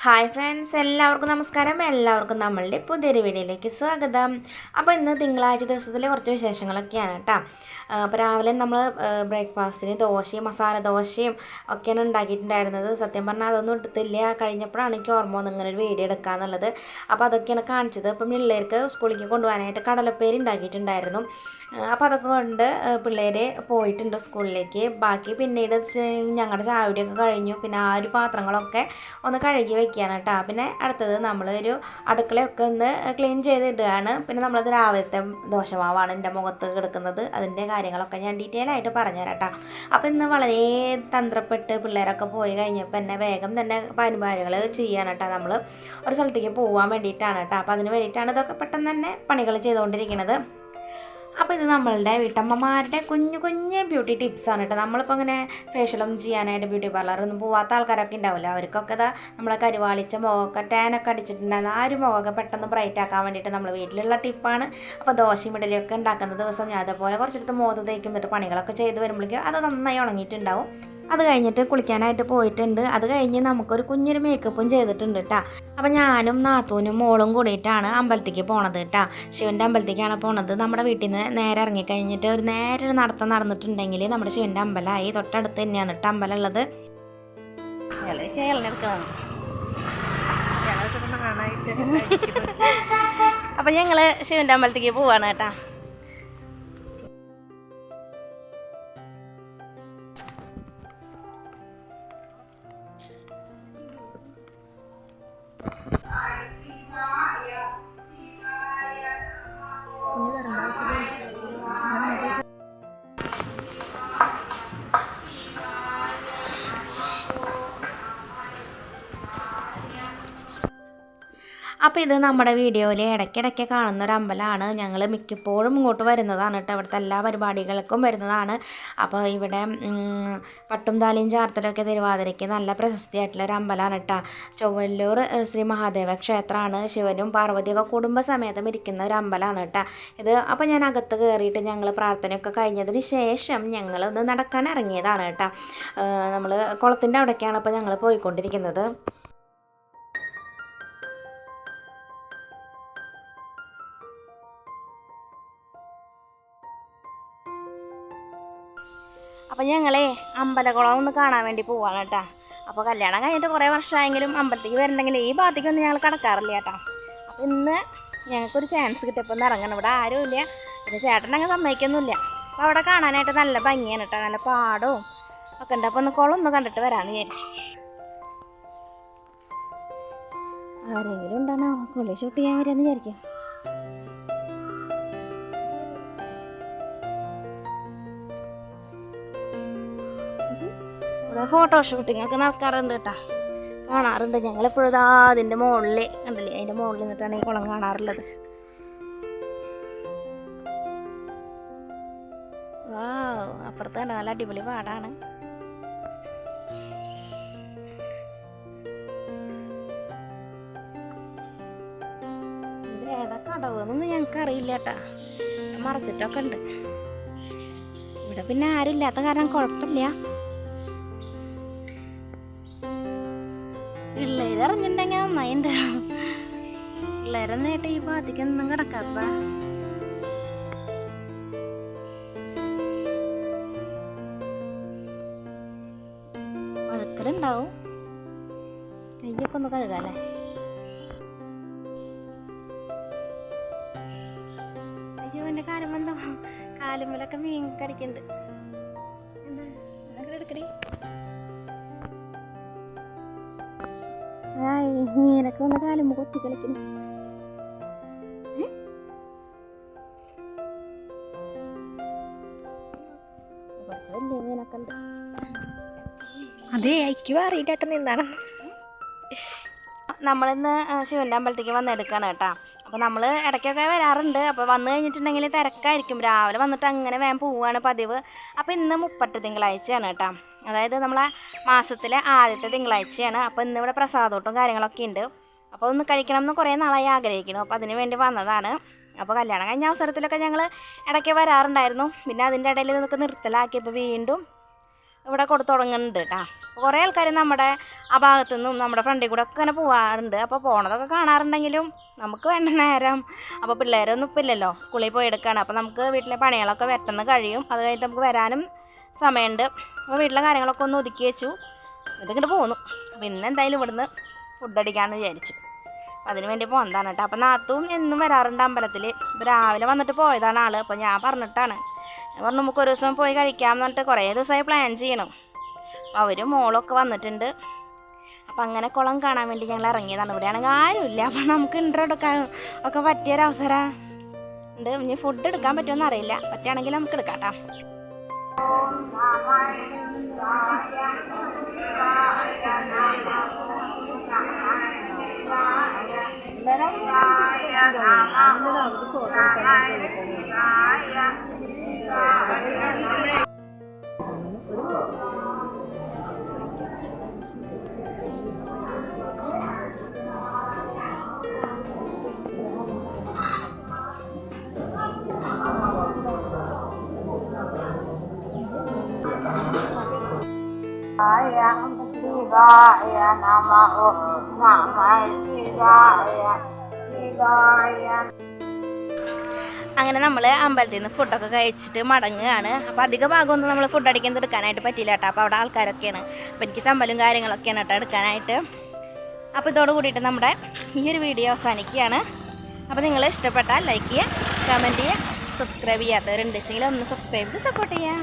Hi friends, എല്ലാവർക്കും നമസ്കാരം. എല്ലാവർക്കും നമ്മളുടെ പുതിയൊരു വീഡിയോയിലേക്ക് സ്വാഗതം. അപ്പോൾ ഇന്ന് തിങ്കളാഴ്ച ദിവസത്തിലെ കുറച്ച് വിശേഷങ്ങളൊക്കെയാണ് കേട്ടോ. അപ്പോൾ രാവിലെ നമ്മൾ ബ്രേക്ക്ഫാസ്റ്റിന് ദോശയും മസാല ദോശയും ഒക്കെയാണ് ഉണ്ടാക്കിയിട്ടുണ്ടായിരുന്നത്. സത്യം പറഞ്ഞാൽ അതൊന്നും എടുത്തില്ല. കഴിഞ്ഞപ്പോഴാണ് എനിക്ക് ഓർമ്മ വന്നത് ഇങ്ങനെ ഒരു വീഡിയോ എടുക്കാമെന്നുള്ളത്. അപ്പോൾ അതൊക്കെയാണ് കാണിച്ചത്. അപ്പം പിള്ളേർക്ക് സ്കൂളിലേക്ക് കൊണ്ടുപോകാനായിട്ട് കടലപ്പേരി ഉണ്ടാക്കിയിട്ടുണ്ടായിരുന്നു. അപ്പോൾ അതൊക്കെ കൊണ്ട് പിള്ളേർ പോയിട്ടുണ്ട് സ്കൂളിലേക്ക്. ബാക്കി പിന്നീട് ഞങ്ങളുടെ ചായയുടെയൊക്കെ കഴിഞ്ഞു. പിന്നെ ആ ഒരു പാത്രങ്ങളൊക്കെ ഒന്ന് കഴുകി വയ്ക്കുകയാണ് കേട്ടോ. പിന്നെ അടുത്തത് നമ്മളൊരു അടുക്കളയൊക്കെ ഒന്ന് ക്ലീൻ ചെയ്തിടുകയാണ്. പിന്നെ നമ്മളത് രാവിലത്തെ ദോശമാവാണ് എൻ്റെ മുഖത്ത് കിടക്കുന്നത്. അതിൻ്റെ കാര്യങ്ങളൊക്കെ ഞാൻ ഡീറ്റെയിൽ ആയിട്ട് പറഞ്ഞുതരാം കേട്ടോ. അപ്പോൾ ഇന്ന് വളരെ തന്ത്രപ്പെട്ട് പിള്ളേരൊക്കെ പോയി കഴിഞ്ഞപ്പോൾ എന്നെ വേഗം തന്നെ പരിപാടികൾ ചെയ്യാണ് കേട്ടോ. നമ്മൾ ഒരു സ്ഥലത്തേക്ക് പോകാൻ വേണ്ടിയിട്ടാണ് കേട്ടോ. അപ്പോൾ അതിന് വേണ്ടിയിട്ടാണ് ഇതൊക്കെ പെട്ടെന്ന് തന്നെ പണികൾ ചെയ്തുകൊണ്ടിരിക്കുന്നത്. അപ്പോൾ ഇത് നമ്മളുടെ വീട്ടമ്മമാരുടെ കുഞ്ഞു കുഞ്ഞ് ബ്യൂട്ടി ടിപ്സാണ് കേട്ടോ. നമ്മളിപ്പോൾ ഇങ്ങനെ ഫേഷ്യലൊന്നും ചെയ്യാനായിട്ട് ബ്യൂട്ടി പാർലറൊന്നും പോവാത്ത ആൾക്കാരൊക്കെ ഉണ്ടാവില്ല. അവർക്കൊക്കെ ഇതാ നമ്മളെ കരുവാളിച്ച മുഖമൊക്കെ ടാനൊക്കെ അടിച്ചിട്ടുണ്ടായിരുന്നു. ആ ഒരു മുഖമൊക്കെ പെട്ടെന്ന് ബ്രൈറ്റ് ആക്കാൻ വേണ്ടിയിട്ട് നമ്മൾ വീട്ടിലുള്ള ടിപ്പാണ്. അപ്പോൾ ദോശയും ഇഡലിയൊക്കെ ഉണ്ടാക്കുന്ന ദിവസം ഞാൻ അതേപോലെ കുറച്ചെടുത്ത് മുഖത്ത് തേക്കുന്നിട്ട് പണികളൊക്കെ ചെയ്ത് വരുമ്പോഴേക്കും അത് നന്നായി ഉണങ്ങിയിട്ടുണ്ടാവും. അത് കഴിഞ്ഞിട്ട് കുളിക്കാനായിട്ട് പോയിട്ടുണ്ട്. അത് കഴിഞ്ഞ് നമുക്കൊരു കുഞ്ഞൊരു മേക്കപ്പും ചെയ്തിട്ടുണ്ട് കേട്ടോ. അപ്പം ഞാനും നാത്തൂനും മോളും കൂടിയിട്ടാണ് അമ്പലത്തേക്ക് പോണത് കേട്ടോ. ശിവൻ്റെ അമ്പലത്തേക്കാണ് പോണത്. നമ്മുടെ വീട്ടിൽ നിന്ന് നേരെ ഇറങ്ങിക്കഴിഞ്ഞിട്ട് ഒരു നേരെ നടത്തം നടന്നിട്ടുണ്ടെങ്കിൽ നമ്മുടെ ശിവൻ്റെ അമ്പലമായി തൊട്ടടുത്ത് തന്നെയാണ് കേട്ടോ അമ്പലം ഉള്ളത്. അപ്പം ഞങ്ങൾ ശിവൻ്റെ അമ്പലത്തേക്ക് പോവാണ് കേട്ടോ. അപ്പോൾ ഇത് നമ്മുടെ വീഡിയോയിൽ ഇടയ്ക്കിടയ്ക്ക് കാണുന്ന ഒരു അമ്പലമാണ്. ഞങ്ങൾ മിക്കപ്പോഴും ഇങ്ങോട്ട് വരുന്നതാണ് കേട്ടോ. ഇവിടുത്തെ എല്ലാ പരിപാടികൾക്കും വരുന്നതാണ്. അപ്പോൾ ഇവിടെ പട്ടും താലിയും ചാർത്തലൊക്കെ തിരുവാതിരയ്ക്ക് നല്ല പ്രശസ്തിയായിട്ടുള്ള ഒരു അമ്പലമാണ് കേട്ടോ. ചൊവ്വല്ലൂർ ശ്രീ മഹാദേവ ക്ഷേത്രമാണ്. ശിവനും പാർവതിയൊക്കെ കുടുംബസമേതം ഇരിക്കുന്ന ഒരു അമ്പലമാണ് കേട്ടോ ഇത്. അപ്പോൾ ഞാൻ അകത്ത് കയറിയിട്ട് ഞങ്ങൾ പ്രാർത്ഥനയൊക്കെ കഴിഞ്ഞതിന് ശേഷം ഞങ്ങളൊന്ന് നടക്കാൻ ഇറങ്ങിയതാണ് കേട്ടോ. നമ്മൾ കുളത്തിൻ്റെ അവിടേക്കാണ് ഇപ്പോൾ ഞങ്ങൾ പോയിക്കൊണ്ടിരിക്കുന്നത്. അപ്പം ഞങ്ങളെ അമ്പലക്കുളം ഒന്ന് കാണാൻ വേണ്ടി പോവാണ് കേട്ടോ. അപ്പോൾ കല്യാണം കഴിഞ്ഞിട്ട് കുറേ വർഷമായെങ്കിലും അമ്പലത്തേക്ക് വരണമെങ്കിൽ ഈ ഭാഗത്തേക്കൊന്നും ഞങ്ങൾ കടക്കാറില്ല കേട്ടോ. അപ്പോൾ ഇന്ന് ഞങ്ങൾക്കൊരു ചാൻസ് കിട്ടിയപ്പോൾ ഒന്ന് ഇറങ്ങണം. ഇവിടെ ആരുമില്ല, പിന്നെ ചേട്ടനങ്ങ് സമ്മതിക്കൊന്നുമില്ല. അപ്പോൾ അവിടെ കാണാനായിട്ട് നല്ല ഭംഗിയാണ് കേട്ടോ. നല്ല പാടവും ഒക്കെ ഉണ്ട്. അപ്പോൾ ഒന്ന് കുളം ഒന്ന് കണ്ടിട്ട് വരാമെന്ന് വിചാരിച്ചു. ആരെങ്കിലും ഉണ്ടാണോ കുളി ഷൂട്ട് ചെയ്യാൻ വരാമെന്ന് വിചാരിക്കാം. ഇവിടെ ഫോട്ടോഷൂട്ടിംഗ് ഒക്കെ നടക്കാറുണ്ട് കേട്ടോ, കാണാറുണ്ട്. ഞങ്ങളിപ്പോഴും ഇതാ അതിൻ്റെ മുകളിൽ കണ്ടില്ലേ, അതിൻ്റെ മുകളിൽ നിന്നിട്ടാണ് ഈ കുളം കാണാറുള്ളത്. അപ്പുറത്ത് കണ്ട നല്ല അടിപൊളി പാടാണ്. ഇത് ഏതാ കടവെന്നൊന്നും ഞങ്ങൾക്ക് അറിയില്ല കേട്ടാ. മറച്ചിട്ടൊക്കെ ഉണ്ട്. ഇവിടെ പിന്നെ ആരും ഇല്ലാത്ത കാരണം കുഴപ്പമില്ല. പിള്ളേര് അറിഞ്ഞിട്ടുണ്ടെങ്കിൽ നന്നായിണ്ട്. പിള്ളേരൊന്നായിട്ട് ഈ ഭാഗത്തേക്കൊന്നും കിടക്കാത്ത വഴക്കലുണ്ടാവും. കയ്യൊക്കെ ഒന്ന് കഴുകാല്ലേ. അയ്യോ, എൻ്റെ കാലുമെന്തോ കാലുമ്മലൊക്കെ മീൻ കടിക്കുന്നുണ്ട്. എന്താ എടുക്കടി. മീനൊക്കെ ഒന്ന് കാലുമ്പോ കൊത്തി കളിക്കുന്നു. കുറച്ച് വലിയ മീനൊക്കെ ഉണ്ട്. അതെ, അയക്കും അറിയിട്ടായിട്ട് നിന്നാണ്. നമ്മളിന്ന് ശിവൻ്റെ അമ്പലത്തേക്ക് വന്നെടുക്കാണ് കേട്ടോ. അപ്പോൾ അപ്പോൾ നമ്മൾ ഇടയ്ക്കൊക്കെ വരാറുണ്ട്. അപ്പോൾ വന്നു കഴിഞ്ഞിട്ടുണ്ടെങ്കിൽ തിരക്കായിരിക്കും. രാവിലെ വന്നിട്ട് അങ്ങനെ വേഗം പോവുകയാണ് പതിവ്. അപ്പോൾ ഇന്ന് 30 തിങ്കളാഴ്ചയാണ് കേട്ടോ. അതായത് നമ്മളെ മാസത്തിലെ ആദ്യത്തെ തിങ്കളാഴ്ചയാണ്. അപ്പോൾ ഇന്നിവിടെ പ്രസാദോട്ടും കാര്യങ്ങളൊക്കെ ഉണ്ട്. അപ്പോൾ ഒന്ന് കഴിക്കണം എന്ന് കുറേ നാളായി ആഗ്രഹിക്കുന്നു. അപ്പോൾ അതിന് വേണ്ടി വന്നതാണ്. അപ്പോൾ കല്യാണം കഴിഞ്ഞ അവസരത്തിലൊക്കെ ഞങ്ങൾ ഇടയ്ക്ക് വരാറുണ്ടായിരുന്നു. പിന്നെ അതിൻ്റെ ഇടയിൽ നിന്നൊക്കെ നിർത്തലാക്കിയപ്പോൾ വീണ്ടും ഇവിടെ കൊടുത്തു തുടങ്ങുന്നുണ്ട് കേട്ടോ. കുറേ ആൾക്കാർ നമ്മുടെ ആ ഭാഗത്തു നിന്നും നമ്മുടെ ഫ്രണ്ടിൽ കൂടെ ഒക്കെ ഇങ്ങനെ പോകാറുണ്ട്. അപ്പോൾ പോണതൊക്കെ കാണാറുണ്ടെങ്കിലും നമുക്ക് വേണ്ട നേരം, അപ്പോൾ പിള്ളേരൊന്നും ഇപ്പം ഇല്ലല്ലോ, സ്കൂളിൽ പോയി എടുക്കുകയാണ്. അപ്പോൾ നമുക്ക് വീട്ടിലെ പണികളൊക്കെ പെട്ടെന്ന് കഴിയും. അത് കഴിഞ്ഞിട്ട് നമുക്ക് വരാനും സമയമുണ്ട്. അപ്പോൾ വീട്ടിലെ കാര്യങ്ങളൊക്കെ ഒന്ന് ഒതുക്കി വെച്ചു, എന്നിട്ട് ഇങ്ങോട്ട് പോന്നു. അപ്പോൾ ഇന്ന് എന്തായാലും ഇവിടുന്ന് ഫുഡ് അടിക്കാമെന്ന് വിചാരിച്ചു. അതിന് വേണ്ടി പോകുന്നതാണ് കേട്ടോ. അപ്പോൾ നാത്തും എന്നും വരാറുണ്ട് അമ്പലത്തിൽ. ഇപ്പോൾ രാവിലെ വന്നിട്ട് പോയതാണ് ആൾ. അപ്പോൾ ഞാൻ പറഞ്ഞിട്ടാണ്, ഞാൻ പറഞ്ഞു നമുക്ക് ഒരു ദിവസം പോയി കഴിക്കാമെന്ന് പറഞ്ഞിട്ട് കുറേ ദിവസമായി പ്ലാൻ ചെയ്യണം. അപ്പോൾ അവരും മോളൊക്കെ വന്നിട്ടുണ്ട്. അപ്പോൾ അങ്ങനെ കുളം കാണാൻ വേണ്ടി ഞങ്ങൾ ഇറങ്ങിയതാണ്. ഇവിടെയാണെങ്കിൽ ആരുമില്ല. അപ്പോൾ നമുക്ക് ഇൻട്രോ എടുക്കാൻ ഒക്കെ പറ്റിയൊരവസരം ഉണ്ട്. ഇനി ഫുഡ് എടുക്കാൻ പറ്റുമെന്ന് അറിയില്ല, പറ്റുകയാണെങ്കിൽ നമുക്ക് എടുക്കാം കേട്ടോ. അങ്ങനെ നമ്മൾ അമ്പലത്തിൽ നിന്ന് ഫുഡൊക്കെ കഴിച്ചിട്ട് മടങ്ങുകയാണ്. അപ്പോൾ അധിക ഭാഗമൊന്നും നമ്മൾ ഫുഡ് അടിക്കുന്നത് എടുക്കാനായിട്ട് പറ്റില്ല കേട്ടോ. അപ്പോൾ അവിടെ ആൾക്കാരൊക്കെയാണ്. അപ്പോൾ എനിക്ക് ചമ്പലും കാര്യങ്ങളൊക്കെയാണ് കേട്ടോ എടുക്കാനായിട്ട്. അപ്പോൾ ഇതോട് കൂടിയിട്ട് നമ്മുടെ ഈ ഒരു വീഡിയോ അവസാനിക്കുകയാണ്. അപ്പോൾ നിങ്ങൾ ഇഷ്ടപ്പെട്ടാൽ ലൈക്ക് ചെയ്യുക, കമൻറ്റ് ചെയ്യുക, സബ്സ്ക്രൈബ് ചെയ്യാത്തവരുണ്ടെങ്കിൽ ഒന്ന് സബ്സ്ക്രൈബ് ചെയ്ത് സപ്പോർട്ട് ചെയ്യുക.